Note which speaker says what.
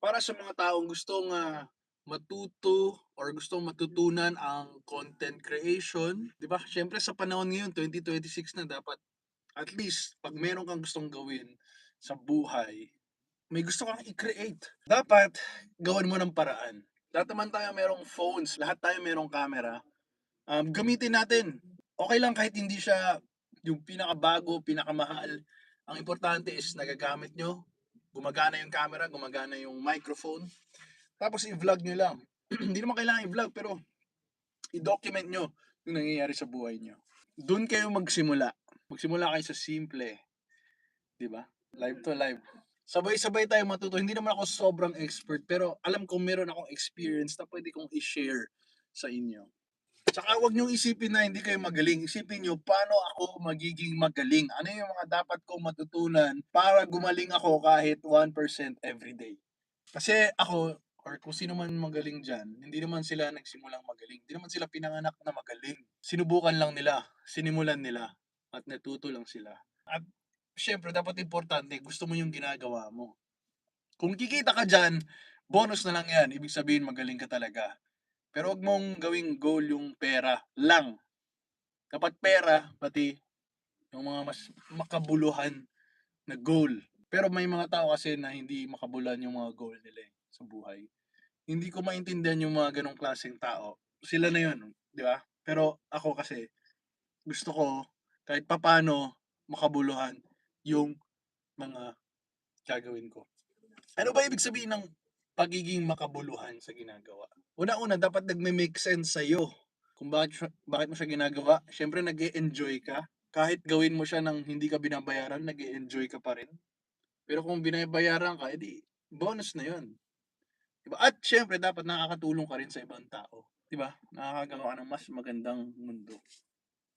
Speaker 1: para sa mga taong gustong, matuto or gustong matutunan ang content creation, 'di ba? Siyempre sa panahon ngayon 2026 na dapat at least 'pag meron kang gustong gawin sa buhay, may gusto kang i-create, dapat gawan mo ng paraan. Lahat naman tayo merong phones, lahat tayo merong camera, gamitin natin. Okey lang kahit hindi siya yung pinakabago, pinakamahal, ang importante is nagagamit niyo, gumagana yung camera, gumagana yung microphone, tapos i-vlog niyo lang. Hindi naman kailangan i-vlog pero i-document niyo yung nangyayari sa buhay niyo. Dun kayo magsimula, magsimula kayo sa simple, 'di ba? Live to live. Sabay-sabay tayong matuto, hindi naman ako sobrang expert pero alam kong meron akong experience na puwede kong i-share sa inyo. Tsaka huwag niyong isipin na hindi kayo magaling, isipin niyo paano ako magiging magaling, ano yung mga dapat kong matutunan para gumaling ako kahit 1% everyday. Kasi ako or kung sino man magaling diyan, hindi naman sila nagsimulang magaling, hindi naman sila pinanganak na magaling. Sinubukan lang nila, sinimulan nila at natuto lang sila. At siyempre dapat importante gusto mo yung ginagawa mo. Kung kikita ka diyan, bonus na lang 'yan, ibig sabihin magaling ka talaga. Pero 'wag mong gawing goal yung pera lang. Dapat pera, pati yung mga mas makabuluhan na goal. Pero may mga tao kasi na hindi makabuluhan yung mga goal nila, sa buhay. Hindi ko maintindihan yung mga gano'ng klaseng tao. Sila na yun, 'di ba? Pero ako kasi, gusto ko kahit papaano makabuluhan yung mga gagawin ko. Ano ba ibig sabihin ng pagiging makabuluhan sa ginagawa? Una-una dapat nagme-make sense sa'yo kung bakit mo siya ginagawa. Siyempre nag-e-enjoy ka. Kahit gawin mo siya ng hindi ka binabayaran, nag-e-enjoy ka pa rin. Pero kung binabayaran ka, edi bonus na 'yun, 'di ba? At siyempre dapat nakakatulong ka rin sa ibang tao, 'di ba? Nakakagawa ka ng mas magandang mundo.